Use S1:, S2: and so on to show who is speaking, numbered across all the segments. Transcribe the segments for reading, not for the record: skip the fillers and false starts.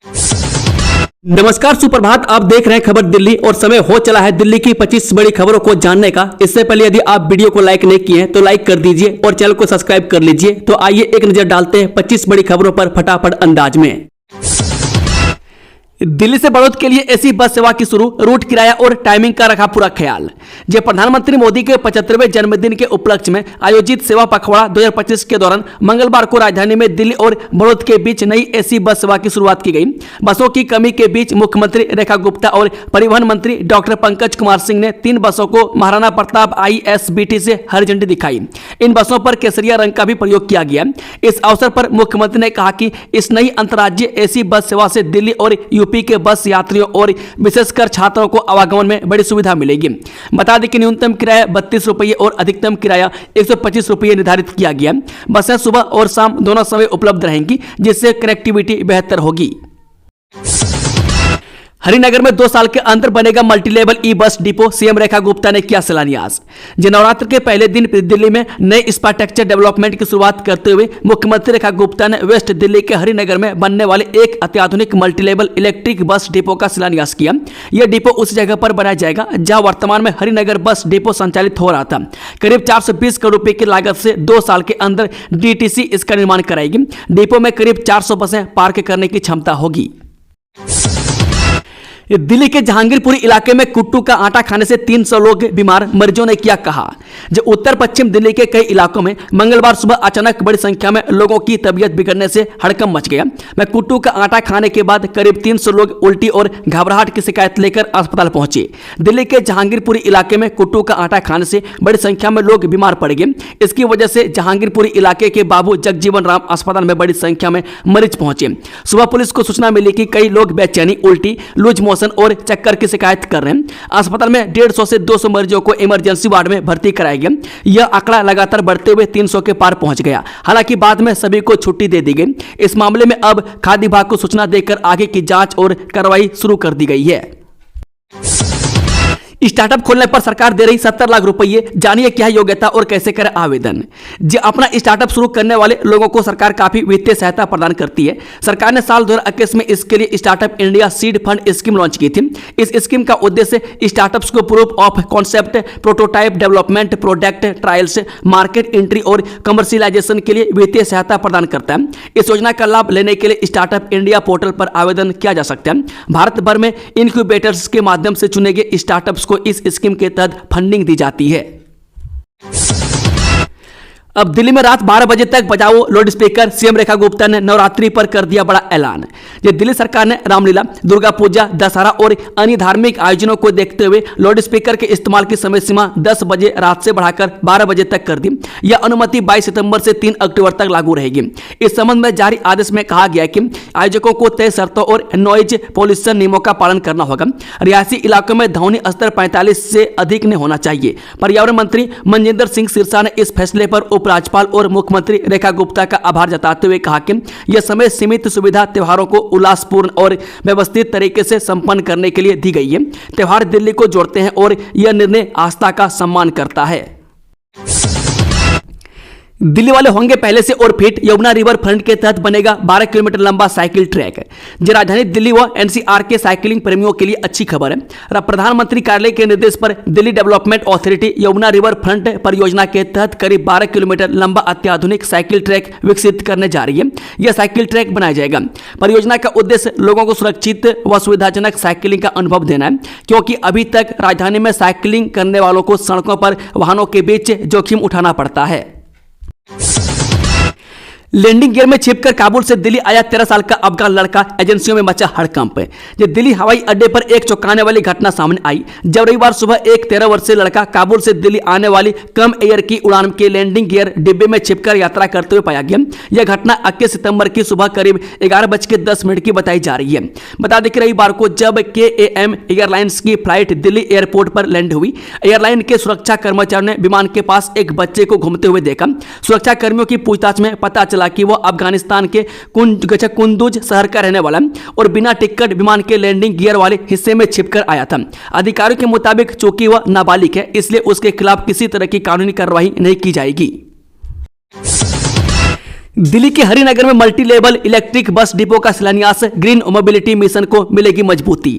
S1: नमस्कार, सुप्रभात। आप देख रहे हैं खबर दिल्ली और समय हो चला है दिल्ली की 25 बड़ी खबरों को जानने का। इससे पहले यदि आप वीडियो को लाइक नहीं किए हैं तो लाइक कर दीजिए और चैनल को सब्सक्राइब कर लीजिए। तो आइए एक नजर डालते हैं 25 बड़ी खबरों पर फटाफट अंदाज में। दिल्ली से बड़ौद के लिए एसी बस सेवा की शुरू, रूट किराया और टाइमिंग का रखा पूरा ख्याल। जो प्रधानमंत्री मोदी के 75वें जन्मदिन के उपलक्ष्य में आयोजित सेवा पखवाड़ा 2025 के दौरान मंगलवार को राजधानी में दिल्ली और बड़ौद के बीच नई एसी बस सेवा की शुरुआत की गई। बसों की कमी के बीच मुख्यमंत्री रेखा गुप्ता और परिवहन मंत्री डॉक्टर पंकज कुमार सिंह ने 3 बसों को महाराणा प्रताप ISBT से हरी झंडी दिखाई। इन बसों पर केसरिया रंग का भी प्रयोग किया गया। इस अवसर पर मुख्यमंत्री ने कहा कि इस नई अंतर्राज्यीय एसी बस सेवा से दिल्ली और यूपी के बस यात्रियों और विशेषकर छात्रों को आवागमन में बड़ी सुविधा मिलेगी। बता दें कि न्यूनतम किराया 32 रुपये और अधिकतम किराया 125 रुपये निर्धारित किया गया। बसें सुबह और शाम दोनों समय उपलब्ध रहेंगी, जिससे कनेक्टिविटी बेहतर होगी। हरिनगर में 2 साल के अंदर बनेगा मल्टीलेवल ई bus depot, CM Rekha Gupta ने किया शिलान्यास। नवरात्र के पहले दिन दिल्ली में नए इंफ्रास्ट्रक्चर डेवलपमेंट की शुरुआत करते हुए मुख्यमंत्री रेखा गुप्ता ने वेस्ट दिल्ली के हरिनगर में बनने वाले एक अत्याधुनिक मल्टीलेवल इलेक्ट्रिक बस डिपो का शिलान्यास किया। यह डिपो उस जगह पर बनाया जाएगा जहां वर्तमान में हरिनगर बस डिपो संचालित हो रहा था। करीब 420 करोड़ रुपए की लागत से 2 साल के अंदर DTC इसका निर्माण कराएगी। डिपो में करीब 400 बसें पार्क करने की क्षमता होगी। दिल्ली के जहांगीरपुरी इलाके में कुट्टू का आटा खाने से 300 लोग बीमार, मरीजों ने किया कहा। जो उत्तर पश्चिम दिल्ली के कई इलाकों में मंगलवार सुबह अचानक बड़ी संख्या में लोगों की तबीयत बिगड़ने से हड़कंप मच गया। मैं कुट्टू का आटा खाने के बाद करीब 300 लोग उल्टी और घबराहट की शिकायत लेकर अस्पताल पहुंचे। दिल्ली के जहांगीरपुरी इलाके में कुट्टू का आटा खाने से बड़ी संख्या में लोग बीमार पड़ गए। इसकी वजह से जहांगीरपुरी इलाके के बाबू जगजीवन राम अस्पताल में बड़ी संख्या में मरीज पहुंचे। सुबह पुलिस को सूचना मिली कि कई लोग बेचैनी, उल्टी, लूज मोशन और चक्कर की शिकायत कर रहे हैं। अस्पताल में 150 से 200 मरीजों को इमरजेंसी वार्ड में भर्ती कराया गया। यह आंकड़ा लगातार बढ़ते हुए 300 के पार पहुंच गया। हालांकि बाद में सभी को छुट्टी दे दी गई। इस मामले में अब खाद्य विभाग को सूचना देकर आगे की जांच और कार्रवाई शुरू कर दी गई है। स्टार्टअप खोलने पर सरकार दे रही 70 लाख रुपये, जानिए क्या है योग्यता और कैसे करें आवेदन। जो अपना स्टार्टअप शुरू करने वाले लोगों को सरकार काफी वित्तीय सहायता प्रदान करती है। सरकार ने साल 2021 में इसके लिए startup India seed fund scheme launch की थी। इस स्कीम का उद्देश्य स्टार्टअप्स को proof of concept, prototype development, product trials, market entry और कमर्शियलाइजेशन के लिए वित्तीय सहायता प्रदान करता है। इस योजना का लाभ लेने के लिए स्टार्टअप इंडिया पोर्टल पर आवेदन किया जा सकता है। भारत भर में इनक्यूबेटर्स के माध्यम से चुने गए स्टार्टअप्स को इस स्कीम के तहत फंडिंग दी जाती है। अब दिल्ली में रात 12 बजे तक बजाओ loud speaker, CM Rekha Gupta ने नवरात्रि पर कर दिया बड़ा ऐलान। दिल्ली सरकार ने रामलीला, दुर्गा पूजा, दशहरा और अन्य धार्मिक आयोजनों को देखते हुए लाउड स्पीकर के इस्तेमाल की समय सीमा 10 बजे रात से बढ़ाकर 12 बजे तक कर दी। यह अनुमति 22 सितंबर से 3 अक्टूबर तक लागू रहेगी। इस संबंध में जारी आदेश में कहा गया कि आयोजकों को तय शर्तों और नॉइज पॉल्यूशन नियमों का पालन करना होगा। रिहायशी इलाकों में ध्वनि स्तर 45 से अधिक नहीं होना चाहिए। पर्यावरण मंत्री मनजिंदर सिंह सिरसा ने इस फैसले पर उपराज्यपाल और मुख्यमंत्री रेखा गुप्ता का आभार जताते हुए कहा कि यह समय सीमित सुविधा त्योहारों को उल्लासपूर्ण और व्यवस्थित तरीके से संपन्न करने के लिए दी गई है। त्योहार दिल्ली को जोड़ते हैं और यह निर्णय आस्था का सम्मान करता है। दिल्ली वाले होंगे पहले से और फिट, यमुना रिवर फ्रंट के तहत बनेगा 12 किलोमीटर लंबा साइकिल ट्रैक। जो राजधानी दिल्ली व NCR के साइकिलिंग प्रेमियों के लिए अच्छी खबर है। प्रधानमंत्री कार्यालय के निर्देश पर Delhi development authority Yamuna river front परियोजना के तहत करीब 12 किलोमीटर लंबा अत्याधुनिक साइकिल ट्रैक विकसित करने जा रही है। यह साइकिल ट्रैक बनाया जाएगा। परियोजना का उद्देश्य लोगों को सुरक्षित व सुविधाजनक साइकिलिंग का अनुभव देना है, क्योंकि अभी तक राजधानी में साइकिलिंग करने वालों को सड़कों पर वाहनों के बीच जोखिम उठाना पड़ता है। लैंडिंग गियर में छिपकर काबुल से दिल्ली आया 13 साल का अफगान लड़का, एजेंसियों में मचा हड़कंप। दिल्ली हवाई अड्डे पर एक चौंकाने वाली घटना सामने आई जब रविवार सुबह एक 13 वर्षीय लड़का काबुल से दिल्ली आने वाली कम एयर की उड़ान के लैंडिंग गियर डिब्बे में छिपकर यात्रा करते हुए पाया गया। यह घटना 21 सितंबर की सुबह करीब 11:10 की बताई जा रही है। बता दें कि रविवार को जब KAM एयरलाइंस की फ्लाइट दिल्ली एयरपोर्ट पर लैंड हुई, एयरलाइन के सुरक्षा कर्मचारियों ने विमान के पास एक बच्चे को घूमते हुए देखा। सुरक्षा कर्मियों की पूछताछ में पता चला कि वह अफगानिस्तान के कुंदुज शहर का रहने वाला और बिना टिकट विमान के लैंडिंग गियर वाले हिस्से में छिपकर आया था। अधिकारियों के मुताबिक चूंकि वह नाबालिग है, इसलिए उसके खिलाफ किसी तरह की कानूनी कार्रवाई नहीं की जाएगी। दिल्ली के हरिनगर में multi level electric bus depot का शिलान्यास, ग्रीन मोबिलिटी मिशन को मिलेगी मजबूती।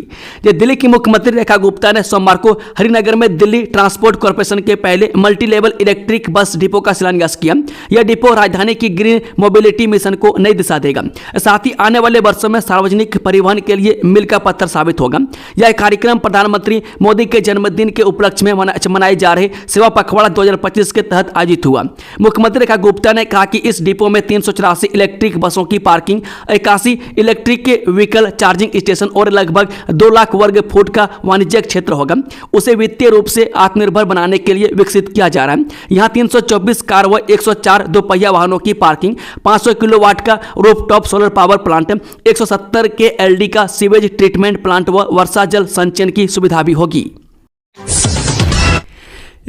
S1: ये दिल्ली की मुख्यमंत्री रेखा गुप्ता ने सोमवार को हरिनगर में दिल्ली ट्रांसपोर्ट कॉर्पोरेशन के पहले multi level electric bus depot का शिलान्यास किया। यह डिपो राजधानी की ग्रीन मोबिलिटी मिशन को नई दिशा देगा, साथ ही आने वाले वर्षों में सार्वजनिक परिवहन के लिए मील का पत्थर साबित होगा। यह कार्यक्रम प्रधानमंत्री मोदी के जन्मदिन के उपलक्ष्य में मनाए जा रहे सेवा पखवाड़ा 2025 के तहत आयोजित हुआ। मुख्यमंत्री रेखा गुप्ता ने कहा कि इस डिपो में 384 इलेक्ट्रिक बसों की parking, 81 electric vehicle charging station और लगभग 2 लाख वर्ग फुट का वाणिज्यिक क्षेत्र होगा। उसे वित्तीय रूप से आत्मनिर्भर बनाने के लिए विकसित किया जा रहा है। यहाँ 324 कार व 104 दोपहिया वाहनों की पार्किंग, 500 किलोवाट का रूफटॉप सोलर पावर प्लांट, 170 के एलडी का सीवेज ट्रीटमेंट प्लांट व वर्षा जल संचयन की सुविधा भी होगी।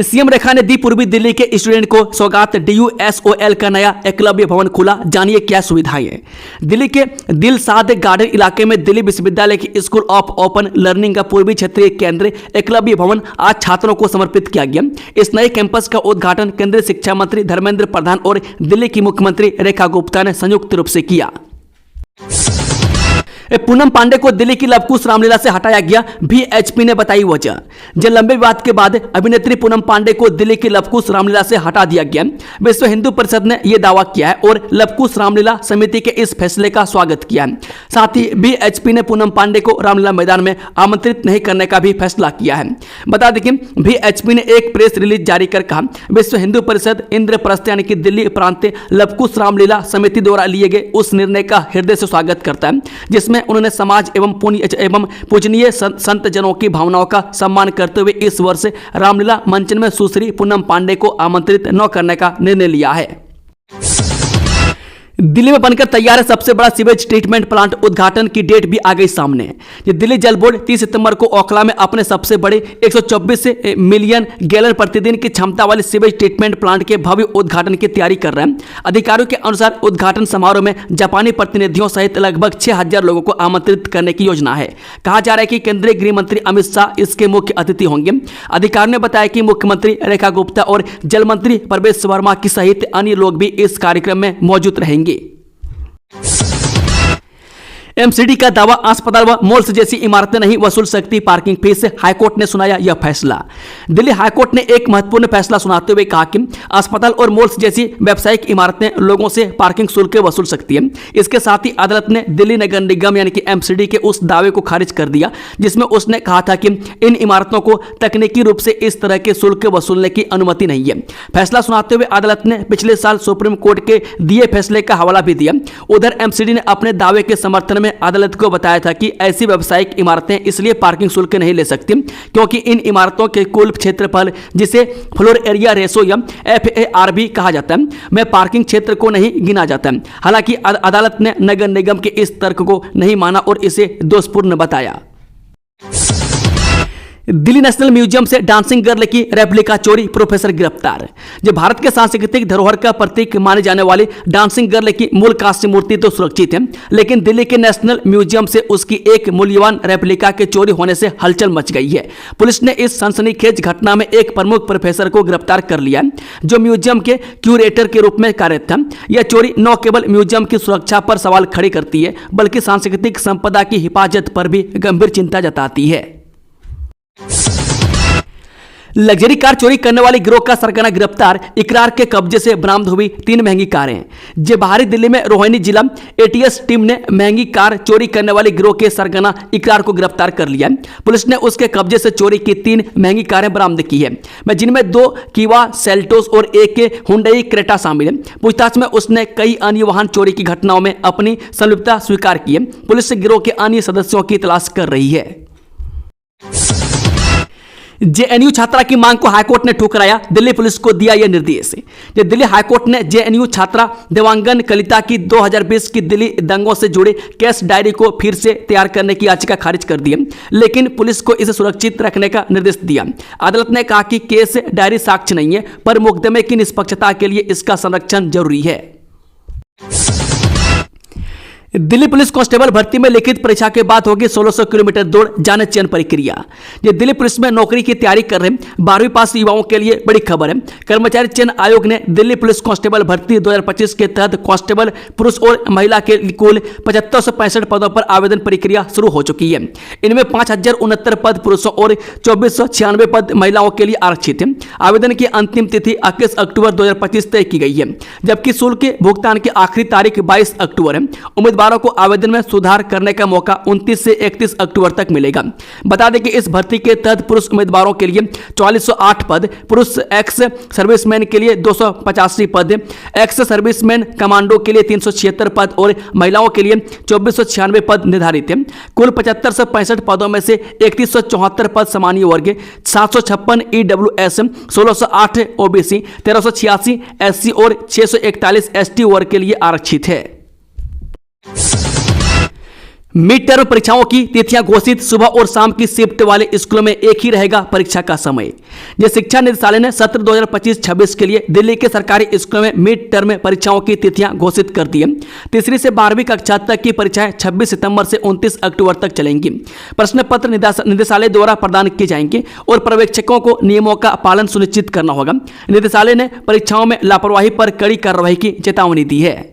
S1: सीएम रेखा ने दी पूर्वी दिल्ली के स्टूडेंट को सौगात। DUSOL का नया एकलव्य भवन खुला, जानिए क्या सुविधाएं हैं। दिल्ली के दिलसाद गार्डन इलाके में दिल्ली विश्वविद्यालय की स्कूल ऑफ ओपन लर्निंग का पूर्वी क्षेत्रीय केंद्र एकलव्य भवन आज छात्रों को समर्पित किया गया। इस नए कैंपस का उद्घाटन केंद्रीय शिक्षा मंत्री धर्मेंद्र प्रधान और दिल्ली की मुख्यमंत्री रेखा गुप्ता ने संयुक्त रूप से किया। पूनम पांडे को दिल्ली की लवकुश रामलीला से हटाया गया, VHP ने बताई वजह। जब लंबे विवाद के बाद अभिनेत्री पूनम पांडे को दिल्ली की लवकुश रामलीला से हटा दिया गया। विश्व हिंदू परिषद ने यह दावा किया है और लवकुश रामलीला समिति के इस फैसले का स्वागत किया है। साथ ही VHP ने पूनम पांडे को रामलीला मैदान में आमंत्रित नहीं करने का भी फैसला किया है। बता दें कि VHP ने एक प्रेस रिलीज जारी कर कहा, विश्व हिंदू परिषद इंद्रप्रस्थ यानी कि दिल्ली प्रांत लवकुश रामलीला समिति द्वारा लिए गए उस निर्णय का हृदय से स्वागत करता है, जिसमें उन्होंने समाज एवं पूजनीय संत जनों की भावनाओं का सम्मान करते हुए इस वर्ष रामलीला मंचन में सुश्री पूनम पांडे को आमंत्रित न करने का निर्णय लिया है। दिल्ली में बनकर तैयार है सबसे बड़ा सीवेज ट्रीटमेंट प्लांट, उद्घाटन की डेट भी आ गई सामने। ये दिल्ली जल बोर्ड 30 सितंबर को ओखला में अपने सबसे बड़े 124 मिलियन गैलन प्रतिदिन की क्षमता वाले सीवेज ट्रीटमेंट प्लांट के भव्य उद्घाटन की तैयारी कर रहे हैं। अधिकारियों के अनुसार उद्घाटन समारोह में जापानी प्रतिनिधियों सहित लगभग 6000 लोगों को आमंत्रित करने की योजना है। कहा जा रहा है कि केंद्रीय गृह मंत्री अमित शाह इसके मुख्य अतिथि होंगे। अधिकारियों ने बताया कि मुख्यमंत्री रेखा गुप्ता और जल मंत्री प्रवेश वर्मा की सहित अन्य लोग भी इस कार्यक्रम में मौजूद रहेंगे। MCD का दावा, अस्पताल व मॉल्स जैसी इमारतें नहीं वसूल सकती पार्किंग फीस, हाईकोर्ट ने सुनाया यह फैसला। दिल्ली हाईकोर्ट ने एक महत्वपूर्ण फैसला सुनाते हुए कहा कि अस्पताल और मॉल्स जैसी व्यावसायिक इमारतें लोगों से पार्किंग शुल्क वसूल सकती है। इसके साथ ही अदालत ने दिल्ली नगर निगम यानी कि MCD के उस दावे को खारिज कर दिया जिसमें उसने कहा था कि इन इमारतों को तकनीकी रूप से इस तरह के शुल्क वसूलने की अनुमति नहीं है। फैसला सुनाते हुए अदालत ने पिछले साल सुप्रीम कोर्ट के दिए फैसले का हवाला भी दिया। उधर MCD ने अपने दावे के समर्थन में अदालत को बताया था कि ऐसी व्यावसायिक इमारतें इसलिए पार्किंग शुल्क नहीं ले सकती क्योंकि इन इमारतों के कुल क्षेत्रफल, जिसे फ्लोर एरिया रेशो या FAR भी कहा जाता है, में पार्किंग क्षेत्र को नहीं गिना जाता है। हालांकि अदालत ने नगर निगम के इस तर्क को नहीं माना और इसे दोषपूर्ण बताया। दिल्ली नेशनल म्यूजियम से डांसिंग गर्ल की रेप्लिका चोरी, प्रोफेसर गिरफ्तार। जो भारत के सांस्कृतिक धरोहर का प्रतीक माने जाने वाली डांसिंग गर्ल की मूल कांस्य मूर्ति तो सुरक्षित है, लेकिन दिल्ली के नेशनल म्यूजियम से उसकी एक मूल्यवान रेप्लिका के चोरी होने से हलचल मच गई है। पुलिस ने इस सनसनीखेज घटना में एक प्रमुख प्रोफेसर को गिरफ्तार कर लिया, जो म्यूजियम के क्यूरेटर के रूप में कार्यरत था। यह चोरी न केवल म्यूजियम की सुरक्षा पर सवाल खड़े करती है, बल्कि सांस्कृतिक संपदा की हिफाजत पर भी गंभीर चिंता जताती है। लग्जरी कार चोरी करने वाले गिरोह का सरगना गिरफ्तार, इकरार के कब्जे से बरामद हुई 3 महंगी कारें। जे बाहरी दिल्ली में रोहिणी जिला ATS टीम ने महंगी कार चोरी करने वाले गिरोह के सरगना इकरार को गिरफ्तार कर लिया। पुलिस ने उसके कब्जे से चोरी की 3 महंगी कारें बरामद की है, जिनमें 2 कीवा सेल्टोस और एक हुंडई क्रेटा शामिल है। पूछताछ में उसने कई अन्य वाहन चोरी की घटनाओं में अपनी संलिप्तता स्वीकार की है। पुलिस गिरोह के अन्य सदस्यों की तलाश कर रही है। JNU छात्रा की मांग को हाईकोर्ट ने ठुकराया, दिल्ली पुलिस को दिया यह निर्देश। दिल्ली हाईकोर्ट ने JNU छात्रा देवांगन कलिता की 2020 की दिल्ली दंगों से जुड़े केस डायरी को फिर से तैयार करने की याचिका खारिज कर दी, लेकिन पुलिस को इसे सुरक्षित रखने का निर्देश दिया। अदालत ने कहा कि केस डायरी साक्ष्य नहीं है, पर मुकदमे की निष्पक्षता के लिए इसका संरक्षण जरूरी है। दिल्ली पुलिस कांस्टेबल भर्ती में लिखित परीक्षा के बाद होगी 1600 किलोमीटर दौड़ जाने चयन प्रक्रिया। ये दिल्ली पुलिस में नौकरी की तैयारी कर रहे 12वीं पास युवाओं के लिए बड़ी खबर है। कर्मचारी चयन आयोग ने दिल्ली पुलिस कांस्टेबल भर्ती 2025 के तहत कांस्टेबल पुरुष और महिला के कुल 7565 पदों पर आवेदन प्रक्रिया शुरू हो चुकी है। इनमें 5069 पद पुरुषों और 2496 पद महिलाओं के लिए आरक्षित है। आवेदन की अंतिम तिथि 21 अक्टूबर 2025 तय की गई है, जबकि शुल्क के भुगतान की आखिरी तारीख 22 अक्टूबर है। उम्मीदवारों को आवेदन में सुधार करने का मौका 29 से 31 अक्टूबर तक मिलेगा। बता दें कि इस भर्ती के तहत पुरुष उम्मीदवारों के लिए 4408 पद, पुरुष एक्स सर्विसमैन के लिए 285 पद, एक्स सर्विसमैन कमांडो के लिए 376 पद और महिलाओं के लिए 2496 पद निर्धारित है। कुल 7565 पदों में से 3174 पद सामान्य वर्ग, 756 ईडब्ल्यूएस, 1608 ओबीसी, 1386 एससी और 641 एसटी वर्ग के लिए आरक्षित है। मिड टर्म परीक्षाओं की तिथियां घोषित। सुबह और शाम की शिफ्ट वाले स्कूलों में एक ही रहेगा परीक्षा का समय। यह शिक्षा निदेशालय ने सत्र 2025-26 के लिए दिल्ली के सरकारी स्कूलों में मिड टर्म परीक्षाओं की तिथियां घोषित कर दी है। तीसरी से 12वीं कक्षा तक की परीक्षाएं 26 सितंबर से 29 अक्टूबर तक चलेंगी। प्रश्न पत्र निदेशालय द्वारा प्रदान किए जाएंगे और पर्यवेक्षकों को नियमों का पालन सुनिश्चित करना होगा। निदेशालय ने परीक्षाओं में लापरवाही पर कड़ी कार्रवाई की चेतावनी दी है।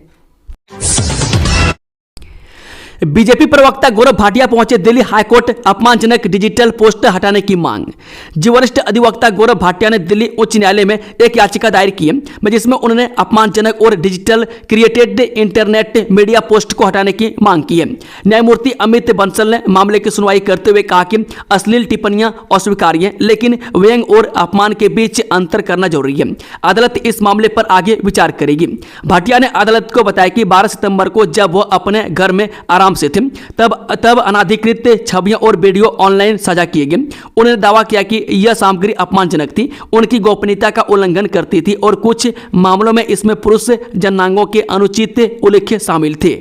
S1: बीजेपी प्रवक्ता गौरव भाटिया पहुंचे दिल्ली हाईकोर्ट, अपमानजनक डिजिटल पोस्ट हटाने की मांग। वरिष्ठ अधिवक्ता गौरव भाटिया ने दिल्ली उच्च न्यायालय में एक याचिका दायर की है, जिसमें उन्होंने अपमानजनक और digital created internet media post को हटाने की मांग की है। न्यायमूर्ति अमित बंसल ने मामले की सुनवाई करते हुए कहा कि अश्लील टिप्पणियां अस्वीकार्य हैं, लेकिन व्यंग और अपमान के बीच अंतर करना जरूरी है। अदालत इस मामले पर आगे विचार करेगी। भाटिया ने अदालत को बताया कि 12 सितंबर को जब वह अपने घर में आराम से थे, तब अनाधिकृत छवियां और वीडियो ऑनलाइन साझा किए गए। उन्होंने दावा किया कि यह सामग्री अपमानजनक थी, उनकी गोपनीयता का उल्लंघन करती थी और कुछ मामलों में इसमें पुरुष जनांगों के अनुचित उल्लेख शामिल थे।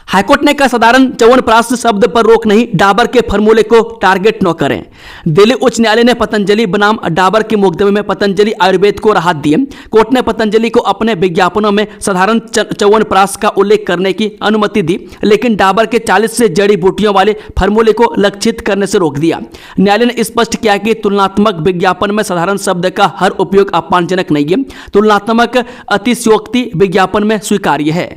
S1: हाईकोर्ट ने कहा साधारण च्यवनप्राश शब्द पर रोक नहीं, डाबर के फॉर्मूले को टारगेट न करें। दिल्ली उच्च न्यायालय ने पतंजलि बनाम डाबर के मुकदमे में पतंजलि आयुर्वेद को राहत दी। कोर्ट ने पतंजलि को अपने विज्ञापनों में साधारण च्यवनप्राश का उल्लेख करने की अनुमति दी, लेकिन डाबर के 40 से जड़ी बूटियों वाले फॉर्मूले को लक्षित करने से रोक दिया। न्यायालय ने स्पष्ट किया कि तुलनात्मक विज्ञापन में साधारण शब्द का हर उपयोग अपमानजनक नहीं है। तुलनात्मक अतिशयोक्ति विज्ञापन में स्वीकार्य है।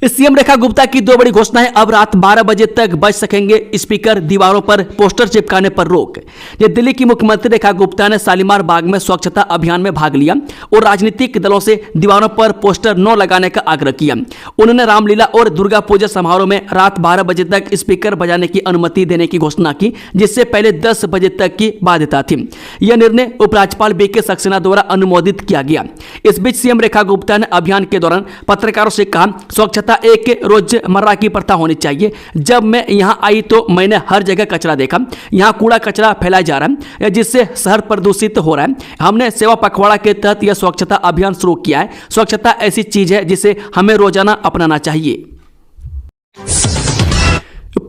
S1: सीएम रेखा गुप्ता की दो बड़ी घोषणाएं। अब रात 12 बजे तक बज सकेंगे स्पीकर, दीवारों पर पोस्टर चिपकाने पर रोक। ये दिल्ली की मुख्यमंत्री रेखा गुप्ता ने शालीमार बाग में स्वच्छता अभियान में भाग लिया और राजनीतिक दलों से दीवारों पर पोस्टर न लगाने का आग्रह किया। उन्होंने रामलीला और दुर्गा पूजा समारोह में रात 12 बजे तक स्पीकर बजाने की अनुमति देने की घोषणा की, जिससे पहले 10 बजे तक की बाध्यता थी। यह निर्णय उपराज्यपाल बीके सक्सेना द्वारा अनुमोदित किया गया। इस बीच सीएम रेखा गुप्ता ने अभियान के दौरान पत्रकारों से कहा, स्वच्छता एक रोजमर्रा की प्रथा होनी चाहिए। जब मैं यहां आई तो मैंने हर जगह कचरा देखा। यहां कूड़ा कचरा फैलाया जा रहा है, जिससे शहर प्रदूषित हो रहा है। हमने सेवा पखवाड़ा के तहत यह स्वच्छता अभियान शुरू किया है। स्वच्छता ऐसी चीज है जिसे हमें रोजाना अपनाना चाहिए।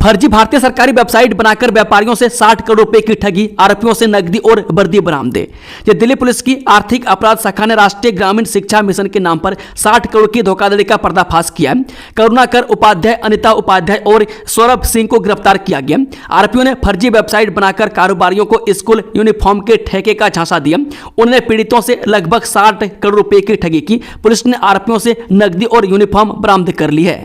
S1: फर्जी भारतीय सरकारी वेबसाइट बनाकर व्यापारियों से 60 करोड़ रुपए की ठगी, आरोपियों से नकदी और वर्दी बरामद। ये दिल्ली पुलिस की आर्थिक अपराध शाखा ने राष्ट्रीय ग्रामीण शिक्षा मिशन के नाम पर 60 करोड़ की धोखाधड़ी का पर्दाफाश किया है। करुणाकर उपाध्याय, अनिता उपाध्याय और सौरभ सिंह को गिरफ्तार किया गया। आरोपियों ने फर्जी वेबसाइट बनाकर कारोबारियों को स्कूल यूनिफॉर्म के ठेके का झांसा दिया। उन्होंने पीड़ितों से लगभग 60 करोड़ रुपए की ठगी की। पुलिस ने आरोपियों से नकदी और यूनिफॉर्म बरामद कर ली है।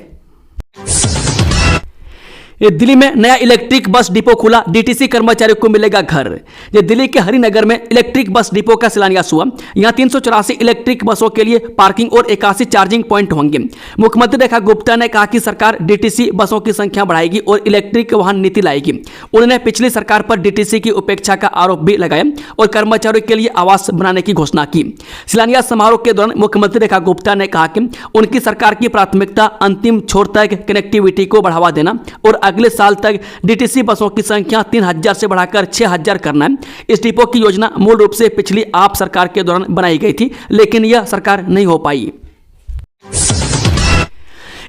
S1: दिल्ली में नया इलेक्ट्रिक बस डिपो खुला, डीटीसी कर्मचारियों को मिलेगा घर। ये दिल्ली के हरिनगर में इलेक्ट्रिक बस डिपो का शिलान्यास हुआ। यहां 384 इलेक्ट्रिक बसों के लिए पार्किंग और 81 चार्जिंग पॉइंट होंगे। मुख्यमंत्री रेखा गुप्ता ने कहा कि सरकार डीटीसी बसों की संख्या बढ़ाएगी और इलेक्ट्रिक वाहन नीति लाएगी। उन्होंने पिछली सरकार पर डीटीसी की उपेक्षा का आरोप भी लगाया और कर्मचारियों के लिए आवास बनाने की घोषणा की। शिलान्यास समारोह के दौरान मुख्यमंत्री रेखा गुप्ता ने कहा कि उनकी सरकार की प्राथमिकता अंतिम छोर तक कनेक्टिविटी को बढ़ावा देना और अगले साल तक डीटीसी बसों की संख्या 3000 से बढ़ाकर 6000 करना है। इस डिपो की योजना मूल रूप से पिछली आप सरकार के दौरान बनाई गई थी, लेकिन यह सरकार नहीं हो पाई।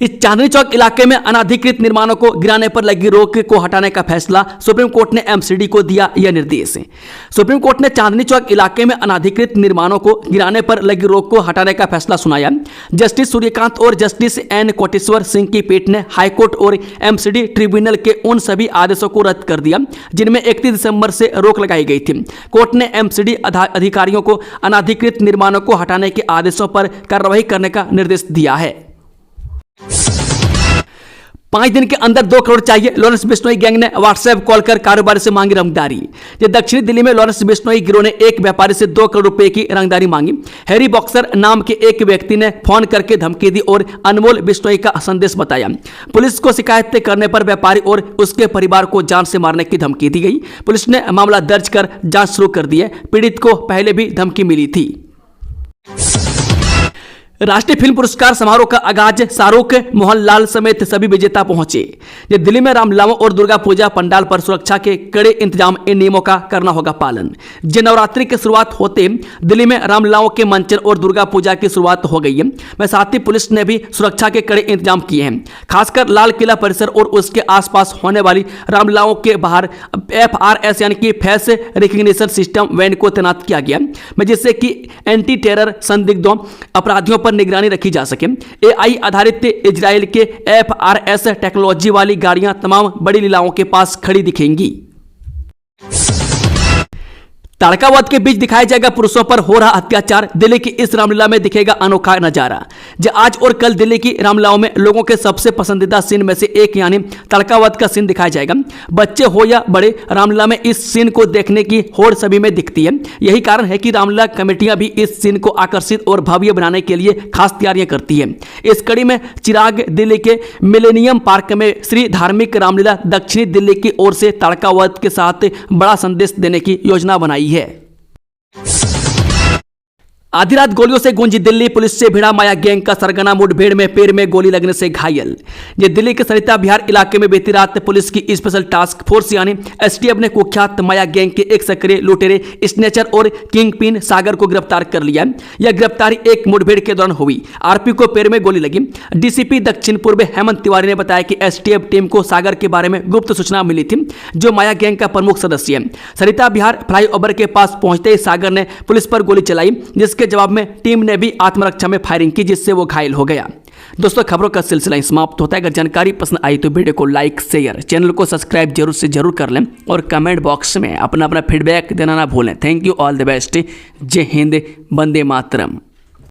S1: इस चांदनी चौक इलाके में अनाधिकृत निर्माणों को गिराने पर लगी रोक को हटाने का फैसला सुप्रीम कोर्ट ने एमसीडी को दिया यह निर्देश। सुप्रीम कोर्ट ने चांदनी चौक इलाके में अनाधिकृत निर्माणों को गिराने पर लगी रोक को हटाने का फैसला सुनाया। जस्टिस सूर्यकांत और जस्टिस एन कोटेश्वर सिंह की पीठ ने हाईकोर्ट और एमसीडी ट्रिब्यूनल के उन सभी आदेशों को रद्द कर दिया जिनमें 31 दिसंबर से रोक लगाई गई थी। कोर्ट ने एमसीडी अधिकारियों को अनाधिकृत निर्माणों को हटाने के आदेशों पर कार्रवाई करने का निर्देश दिया है। 5 दिन के अंदर 2 करोड़ चाहिए, लॉरेंस बिश्नोई गैंग ने व्हाट्सएप कॉल कर कारोबारी से मांगी रंगदारी। दक्षिणी दिल्ली में लॉरेंस बिश्नोई गिरोह ने एक व्यापारी से 2 करोड़ रुपए की रंगदारी मांगी। हैरी बॉक्सर नाम के एक व्यक्ति ने फोन करके धमकी दी और अनमोल बिश्नोई का संदेश बताया। पुलिस को शिकायत करने पर व्यापारी और उसके परिवार को जान से मारने की धमकी दी गई। पुलिस ने मामला दर्ज कर जांच शुरू कर दी है। पीड़ित को पहले भी धमकी मिली थी। राष्ट्रीय फिल्म पुरस्कार समारोह का आगाज शाहरुख, मोहनलाल समेत सभी विजेता पहुंचे। दिल्ली में रामलीलाओं और दुर्गा पूजा पंडाल पर सुरक्षा के कड़े इंतजाम, इन नियमों का करना होगा पालन। नवरात्रि की शुरुआत होते दिल्ली में रामलीलाओं के मंचन और दुर्गा पूजा की शुरुआत हो गई है। वह साथ ही पुलिस ने भी सुरक्षा के कड़े इंतजाम किए हैं। खासकर लाल किला परिसर और उसके आसपास होने वाली रामलीलाओं के बाहर FRS यानी कि फेस रिकग्निशन सिस्टम वैन को तैनात किया गया, जिससे कि एंटी टेरर संदिग्धों अपराधियों पर निगरानी रखी जा सके। AI आधारित इजराइल के FRS टेक्नोलॉजी वाली गाड़ियां तमाम बड़ी लीलाओं के पास खड़ी दिखेंगी। ताड़कावध के बीच दिखाया जाएगा पुरुषों पर हो रहा अत्याचार। दिल्ली की इस रामलीला में दिखेगा अनोखा नजारा। आज और कल दिल्ली की रामलीलाओं में लोगों के सबसे पसंदीदा सीन में से एक यानी ताड़कावध का सीन दिखाया जाएगा। बच्चे हो या बड़े, रामलीला में इस सीन को देखने की होड़ सभी में दिखती है। यही कारण है कि रामलीला कमेटियां भी इस सीन को आकर्षित और भव्य बनाने के लिए खास तैयारियां करती है। इस कड़ी में चिराग दिल्ली के मिलेनियम पार्क में श्री धार्मिक रामलीला दक्षिणी दिल्ली की ओर से ताड़कावध के साथ बड़ा संदेश देने की योजना बनाई है। आधी रात गोलियों से गूंजी दिल्ली, पुलिस से भिड़ा माया गैंग का सरगना। मुठभेड़ में पैर में गोली लगने से घायल। दिल्ली के सरिता बिहार इलाके में बीती रात पुलिस की स्पेशल टास्क फोर्स यानी STF ने कुख्यात माया गैंग के एक सक्रिय लुटेरे स्नेचर और किंग पिन सागर को गिरफ्तार कर लिया। यह गिरफ्तारी एक मुठभेड़ के दौरान हुई। आरोपी को पैर में गोली लगी। DCP दक्षिण पूर्व हेमंत तिवारी ने बताया कि STF टीम को सागर के बारे में गुप्त सूचना मिली थी, जो माया गैंग का प्रमुख सदस्य है। सरिता बिहार फ्लाईओवर के पास पहुंचते ही सागर ने पुलिस पर गोली चलाई, के जवाब में टीम ने भी आत्मरक्षा में फायरिंग की, जिससे वो घायल हो गया। दोस्तों, खबरों का सिलसिला समाप्त होता है। अगर जानकारी पसंद आई तो वीडियो को लाइक, शेयर, चैनल को सब्सक्राइब जरूर कर लें और कमेंट बॉक्स में अपना फीडबैक देना ना भूलें। Thank you, all the best. जय हिंद, वंदे मातरम।